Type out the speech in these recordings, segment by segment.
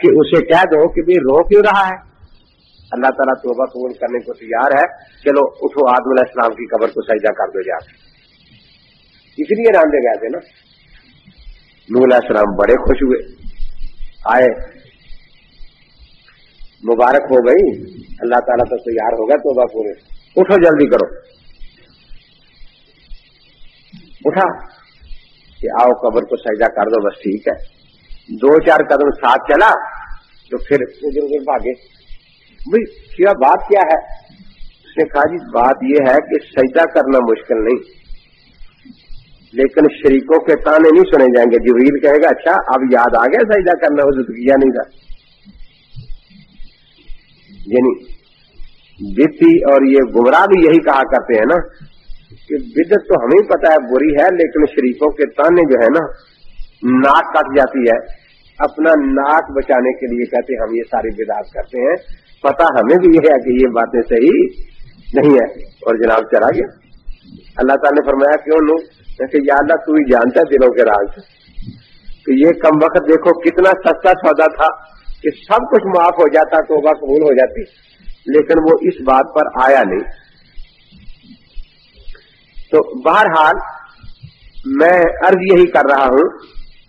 کہ उसे कह दो कि भाई रो क्यों रहा है, अल्लाह ताला तौबा कबूल करने को तैयार है, चलो उठो आदम अलैहिस्सलाम की कब्र को सजदा कर दो जाके। इसलिए रांधे गए थे ना। नूह अलैहिस्सलाम बड़े खुश हुए, आए, मुबारक हो गई, अल्लाह ताला तो तैयार हो गया तौबा पूरे, उठो जल्दी करो। उठा कि आओ कब्र को सजदा कर दो, बस ठीक है। 2-4 कदम साथ चला तो फिर उधर उधर भागे। भाई क्या बात क्या है? उसने कहा जी बात यह है कि सजदा करना मुश्किल नहीं, लेकिन शरीकों के ताने नहीं सुने जाएंगे। जिब्रील कहेगा अच्छा अब याद आ गया सजदा करना, उस किया नहीं था। यानी बिदती और ये गुमराह भी यही कहा करते हैं ना कि बिदत तो हमें पता है बुरी है, लेकिन शरीकों के ताने जो है ना, नाक कट जाती है, अपना नाक बचाने के लिए कहते हम ये सारी बिदात करते हैं, पता हमें भी ये है कि ये बातें सही नहीं है, और जनाब चला गया। अल्लाह ताला ने फरमाया क्यों नूह? कि या अल्लाह तू ही जानता है दिलों के राज। तो ये कम वक्त देखो कितना सस्ता सौदा था कि सब कुछ माफ हो जाता, तौबा कबूल हो जाती, लेकिन वो इस बात पर आया नहीं। तो बहरहाल मैं अर्ज यही कर रहा हूं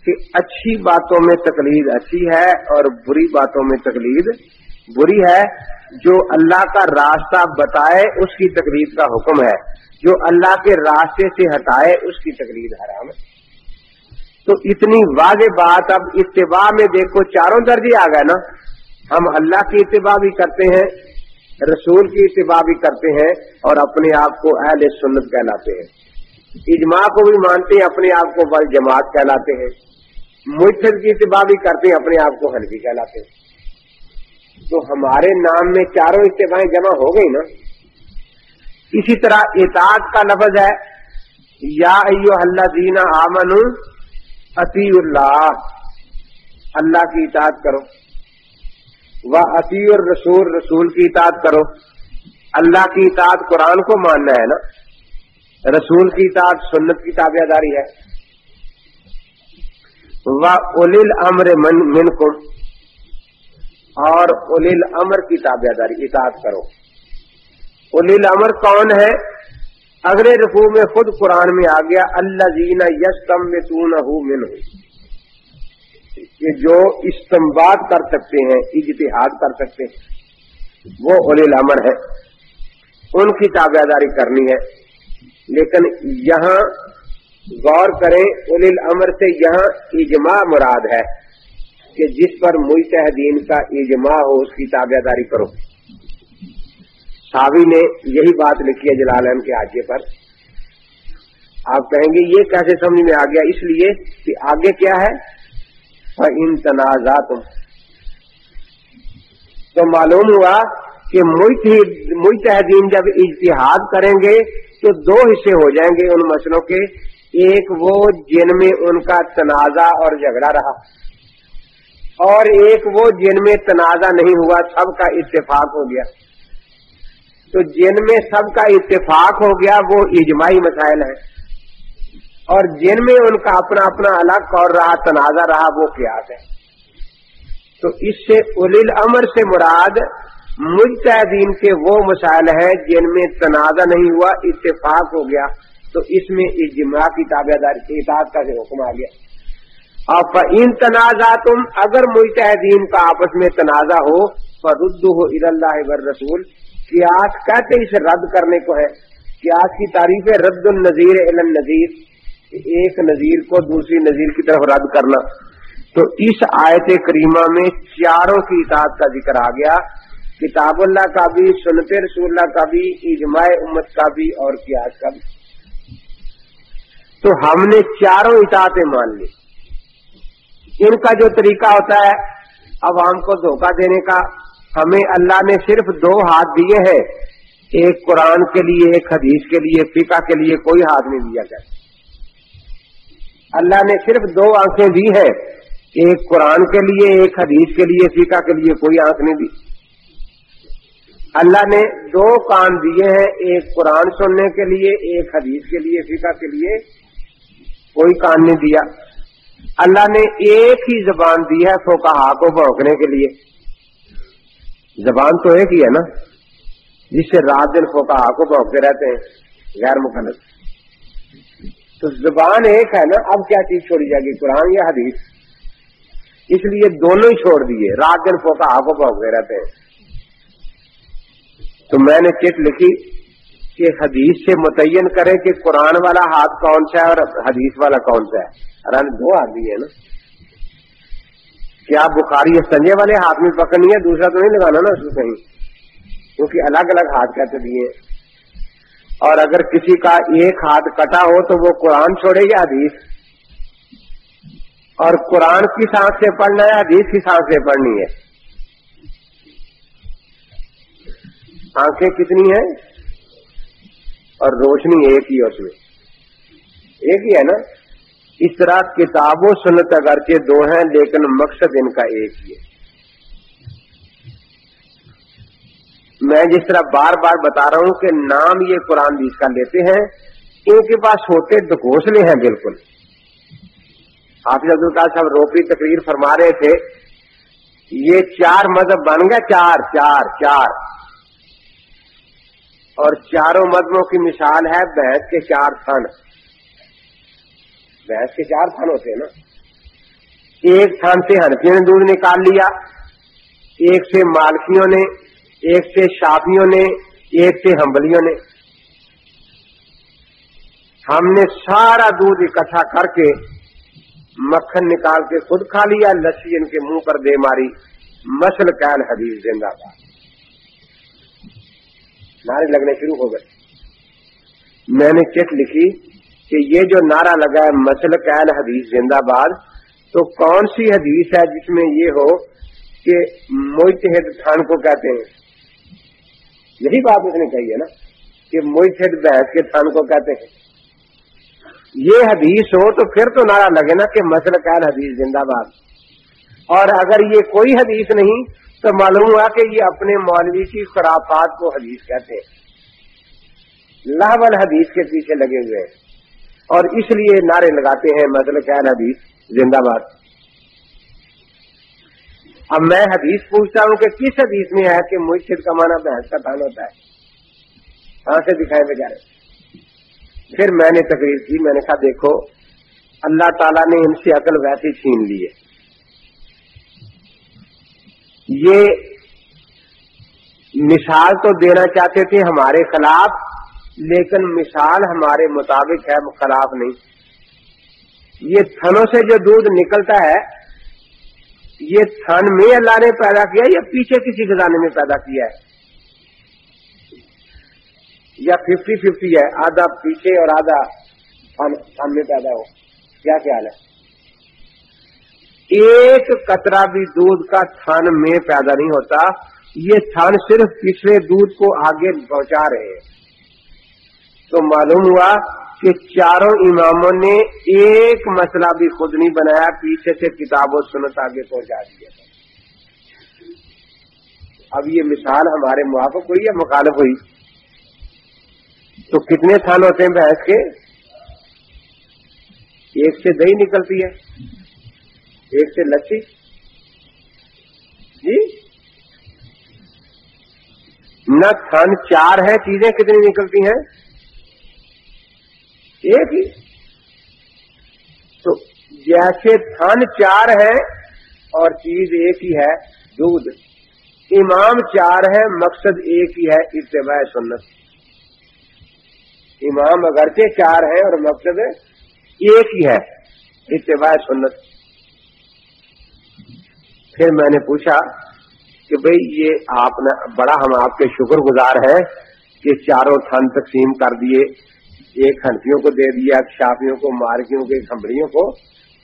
कि अच्छी बातों में तकलीद अच्छी है और बुरी बातों में तकलीद बुरी है। जो अल्लाह का रास्ता बताए उसकी तकलीद का हुक्म है, जो अल्लाह के रास्ते से हटाए उसकी तकलीद हराम है। तो इतनी वाज़ेह बात। अब इत्तिबा में देखो चारों दर्जे आ गए ना। हम अल्लाह की इत्तिबा भी करते हैं, रसूल की इत्तिबा भी करते हैं, और अपने आप को अहले सुन्नत कहलाते हैं। इजमा को भी मानते हैं, अपने आप को वल जमात कहलाते हैं। मुजतहिद की इत्तिबा भी करते हैं, अपने आप को हनफी कहलाते हैं। तो हमारे नाम में चारों इत्तिबाएं जमा हो गई ना। इसी तरह इताअत का लफ्ज है, या अय्युहल्लज़ीना आमनू अतीउल्लाह, अल्लाह की इताअत करो, व अतीउर रसूल, रसूल की इताअत करो। अल्लाह की इताअत कुरान को मानना है ना, रसूल की इताअत सुन्नत की ताबेदारी है। व उलिल अम्र मिनकुम, और उलिल अम्र की ताबेदारी इताअत करो। उलिल अम्र कौन है? अगले रुकू में खुद कुरान में आ गया अल्लज़ीना यस्तंबितूनहु मिनहु, कि जो इस्तिंबात कर सकते हैं, इज्तिहाद कर सकते हैं, वो उलिल अम्र है, उनकी ताबेदारी करनी है। लेकिन यहां गौर करें, उलिल अम्र से यहां इजमा मुराद है कि जिस पर मुजतहिदीन का इजमा हो उसकी ताबेदारी करो। सावी ने यही बात लिखी है जलालैन के हाशिए पर। आप कहेंगे ये कैसे समझ में आ गया? इसलिए कि आगे क्या है, इन तनाज़ातुम, तो मालूम हुआ कि मुजतहिदीन जब इज्तिहाद करेंगे तो 2 हिस्से हो जाएंगे उन मसलों के। एक वो जिनमें उनका तनाजा और झगड़ा रहा, और एक वो जिनमें तनाजा नहीं हुआ, सबका इत्तेफाक हो गया। तो जिनमें सबका इत्तेफाक हो गया वो इजमाई मसाइल है, और जिनमें उनका अपना अपना अलग कौल रहा, तनाजा रहा, वो क़ियास है। तो इससे उलिल अम्र से मुराद मुजतहिदीन के वो मसाइल हैं जिनमें तनाजा नहीं हुआ, इत्तेफाक हो गया, तो इसमें इज्मा की ताबेदारी इताअत का हुक्म आ गया। और इन तनाज़ातुम, अगर मुजतहिदीन का आपस में तनाजा हो, फरुद्दुहु इलल्लाहि वर रसूल, क़ियास कहते इसे रद्द करने को है। क़ियास की तारीफ है रद्दुन नज़ीर इलन नज़ीर, एक नज़ीर को दूसरी नज़ीर की तरफ रद्द करना। तो इस आयत करीमा में चारों की इताअत का जिक्र आ गया, किताबुल्लाह का भी, सुन्नत रसूलुल्लाह का भी, इजमाए उम्मत का भी, और क़ियास का भी। तो हमने चारों इताअतें मान ली। इनका जो तरीका होता है अवाम को धोखा देने का, हमें अल्लाह ने सिर्फ 2 हाथ दिए हैं, एक कुरान के लिए, एक हदीस के लिए, फिक़ह के लिए कोई हाथ नहीं दिया गया। अल्लाह ने सिर्फ 2 आंखें दी है, एक कुरान के लिए, एक हदीस के लिए, फिक़ह के लिए कोई आंख नहीं दी। अल्लाह ने 2 कान दिए हैं, एक कुरान सुनने के लिए, एक हदीस के लिए, फिक़ह के लिए कोई कान नहीं दिया। اللہ نے ایک ہی زبان دی ہے فقہا کو بھونکنے کے لیے. زبان تو ایک ہی ہے نا جس سے رات دن فقہا کو بھونکتے رہتے ہیں غیر مکلف. تو زبان ایک ہے نا. اب کیا چیز چھوڑی جائے گی, قرآن یا حدیث؟ اس لیے دونوں ہی چھوڑ دیے, رات دن فقہا کو بھونکتے رہتے ہیں. تو میں نے چٹ لکھی کہ حدیث سے متعین کریں کہ قرآن والا ہاتھ کون سا ہے اور حدیث والا کون سا ہے. ارے دو آدمی ہے نا. کیا بخاری سنجے والے ہاتھ میں پکڑنی ہے, دوسرا تو نہیں لگانا نا اس کو کہیں, کیونکہ الگ الگ ہاتھ کہتے دیے. اور اگر کسی کا ایک ہاتھ کٹا ہو تو وہ قرآن چھوڑے یا حدیث؟ اور قرآن کی سانس سے پڑھنا ہے, حدیث کی سانس سے پڑھنی ہے. آنکھیں کتنی ہیں اور روشنی ایک ہی ہے, اس میں ایک ہی ہے نا. اس طرح کتاب و سنت اگرچہ دو ہیں لیکن مقصد ان کا ایک ہی ہے. میں جس طرح بار بار بتا رہا ہوں کہ نام یہ قرآن حدیث کا لیتے ہیں, ان کے پاس ہوتے ڈھکوسلے ہیں بالکل. حافظ عبد القادر صاحب روپی تقریر فرما رہے تھے, یہ 4 مذہب بن گئے, چار اور چاروں مذہبوں کی مثال ہے بھینس کے 4 تھن. بھینس کے 4 تھن ہوتے ہیں نا. ایک تھن سے حنفیوں نے دودھ نکال لیا, ایک سے مالکیوں نے, ایک سے شافیوں نے, ایک سے حنبلیوں نے. ہم نے سارا دودھ اکٹھا کر کے مکھن نکال کے خود کھا لیا, لسی ان کے منہ پر دے ماری. مسل کین حدیث زندہ باد. نعرے لگنے شروع ہو گئے. میں نے چٹ لکھی کہ یہ جو نعرہ لگا ہے مسل کین حدیث زندہ باد, تو کون سی حدیث ہے جس میں یہ ہو کہ مجتہد تھن کو کہتے ہیں؟ یہی بات اس نے کہی ہے نا کہ مجتہد بحث کے تھن کو کہتے ہیں. یہ حدیث ہو تو پھر تو نعرہ لگے نا کہ مسل کین حدیث زندہ باد. اور اگر یہ کوئی حدیث نہیں تو معلوم ہوا کہ یہ اپنے مولوی کی خرافات کو حدیث کہتے ہیں, لہول حدیث کے پیچھے لگے ہوئے ہیں, اور اس لیے نعرے لگاتے ہیں مسل کین حدیث زندہ باد. اب میں حدیث پوچھتا ہوں کہ کس حدیث میں ہے کہ مجتہد کا معنی بحث کا تھن ہوتا ہے؟ کہاں سے دکھائے بیچارے. پھر میں نے تقریر کی, میں نے کہا دیکھو اللہ تعالیٰ نے ان سے عقل ویسی چھین لی ہے. یہ مثال تو دینا چاہتے تھے ہمارے خلاف, لیکن مثال ہمارے مطابق ہے, خلاف نہیں. یہ تھنوں سے جو دودھ نکلتا ہے یہ تھن میں اللہ نے پیدا کیا یا پیچھے کسی خزانے میں پیدا کیا ہے, یا 50-50 ہے, آدھا پیچھے اور آدھا تھن میں پیدا ہو؟ کیا خیال ہے؟ ایک قطرہ بھی دودھ کا تھن میں پیدا نہیں ہوتا, یہ تھن صرف پچھلے دودھ کو آگے پہنچا رہے ہیں. تو معلوم ہوا کہ چاروں اماموں نے ایک مسئلہ بھی خود نہیں بنایا, پیچھے سے کتاب و سنت آگے پہنچا دیا. اب یہ مثال ہمارے موافق ہوئی یا مخالف ہوئی؟ تو کتنے تھن ہوتے ہیں بھینس کے؟ ایک سے دہی نکلتی ہے, ایک سے لسی. جی نہ تھن 4 ہے, چیزیں کتنی نکلتی ہیں؟ ایک ہی. تو جیسے تھن 4 ہے اور چیز ایک ہی ہے دودھ, امام 4 ہے مقصد ایک ہی ہے اتباع سنت. امام اگرچہ 4 ہے اور مقصد ایک ہی ہے اتباع سنت. پھر میں نے پوچھا کہ بھئی یہ آپ نے بڑا, ہم آپ کے شکر گزار ہیں کہ چاروں تھن تقسیم کر دیے, ایک حنفیوں کو دے دیا, شافیوں کو, مالکیوں کو, حنبلیوں کو,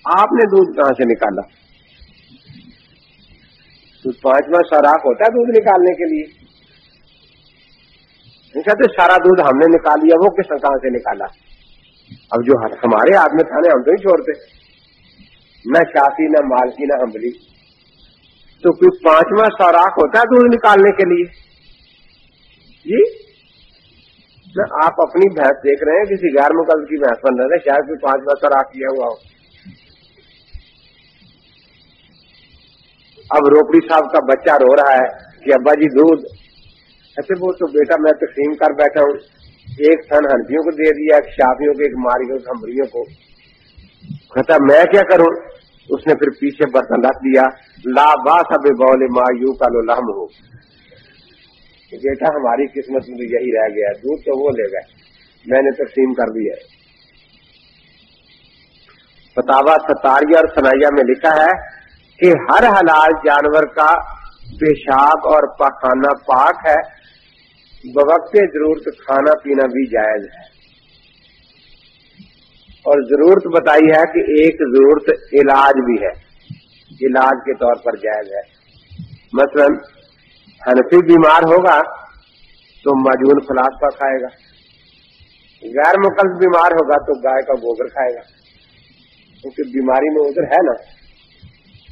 آپ نے دودھ کہاں سے نکالا؟ تو 5واں سوراخ ہوتا ہے دودھ نکالنے کے لیے. نہیں کہتے سارا دودھ ہم نے نکال لیا, وہ کس کہاں سے نکالا؟ اب جو ہمارے ہاتھ میں تھا ہم تو نہیں چھوڑتے, نہ شافی نہ مالکی نہ حنبلی. تو کوئی 5واں سوراخ ہوتا ہے دودھ نکالنے کے لیے؟ جی نہ آپ اپنی بحث دیکھ رہے ہیں, کسی غیر مقلد کی بحث بن رہے ہیں, شاید کوئی 5واں سوراخ کیا ہوا ہو. अब रोपड़ी साहब का बच्चा रो रहा है कि अब्बा जी दूध। ऐसे वो तो बेटा मैं तकसीम कर बैठा हूँ, एक थन हनफियों को दे दिया, एक शाफियों को, एक मारियों को, हमरियों को। कहता मैं क्या करूं? उसने फिर पीछे बर्तन रख दिया, ला बास अब बौले मा यू का लो लहम हो। बेटा हमारी किस्मत में तो यही रह गया, दूध तो वो ले गए, मैंने तकसीम कर दिया। फतावा सतारिया और सनाइया में लिखा है कि हर हलाल जानवर का पेशाब और पखाना पाक है, बवक्ते जरूरत खाना पीना भी जायज है। और जरूरत बताई है कि एक जरूरत इलाज भी है, इलाज के तौर पर जायज है। मसलन हनफी बीमार होगा तो मजून फलासफा खाएगा, गैर मुकल्लफ बीमार होगा तो गाय का गोबर खाएगा, क्योंकि बीमारी में उधर है ना।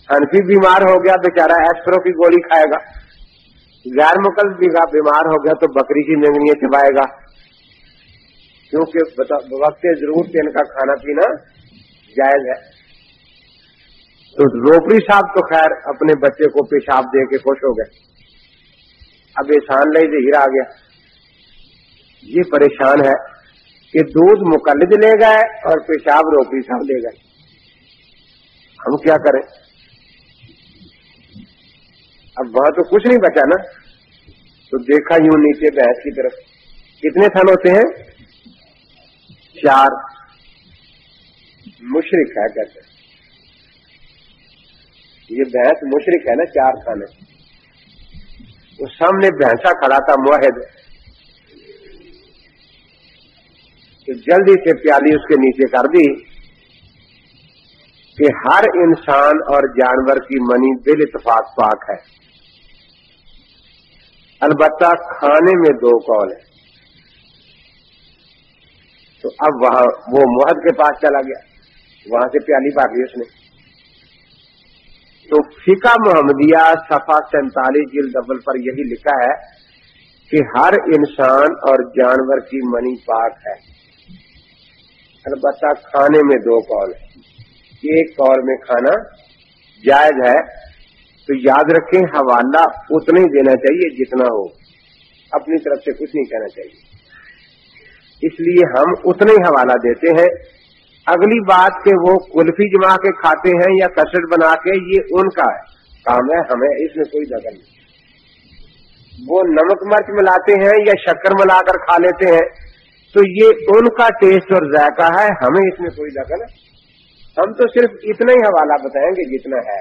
हनफी बीमार हो गया बेचारा एस्प्रो की गोली खाएगा, गैर मुकल्लफ बीमार हो गया तो बकरी की मेंगनियां चबाएगा, क्योंकि वक्त जरूरत इनका खाना पीना जायज है। तो रोपड़ी साहब तो खैर अपने बच्चे को पेशाब दे के खुश हो गए। अब एहसान ले जहीर आ गया, ये परेशान है कि दूध मुकल्लिद ले गए और पेशाब रोपड़ी साहब ले गए, हम क्या करें? अब वहां तो कुछ नहीं बचा ना। तो देखा यूं नीचे भैंस की तरफ, कितने थन होते हैं? 4। मुशरिक है कहते, ये भैंस मुशरिक है ना, 4 थन है। उस सामने भैंसा खड़ा था मुआहिद, तो जल्दी से प्याली उसके नीचे कर दी कि हर इंसान और जानवर की मनी बिल इत्तेफाक पाक है, अलबत्ता खाने में 2 कौल है। तो अब वहां वो मुहद के पास चला गया, वहां से प्याली भाग ली उसने। तो फिका मोहम्मदिया सफा 47 जिल्द अव्वल पर यही लिखा है कि हर इंसान और जानवर की मनी पाक है, अलबत्ता खाने में 2 कौल है। एक कौल में खाना जायज है, तो याद रखें हवाला उतना ही देना चाहिए जितना हो, अपनी तरफ से कुछ नहीं कहना चाहिए। इसलिए हम उतना ही हवाला देते हैं। अगली बात कि वो कुल्फी जमा के खाते हैं या कस्टर्ड बना के, ये उनका काम है, हमें इसमें कोई दखल नहीं। वो नमक मिर्च मिलाते हैं या शक्कर मिलाकर खा लेते हैं, तो ये उनका टेस्ट और जायका है, हमें इसमें कोई दखल है। हम तो सिर्फ इतना ही हवाला बताएंगे जितना है,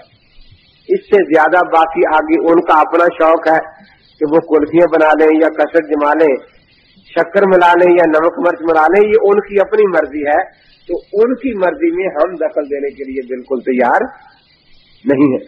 इससे ज्यादा बाकी आगे उनका अपना शौक है कि वो कुल्फियां बना लें या कस्टर्ड जमा लें, शक्कर मिला लें या नमक मिर्च मिला लें, ये उनकी अपनी मर्जी है। तो उनकी मर्जी में हम दखल देने के लिए बिल्कुल तैयार नहीं है।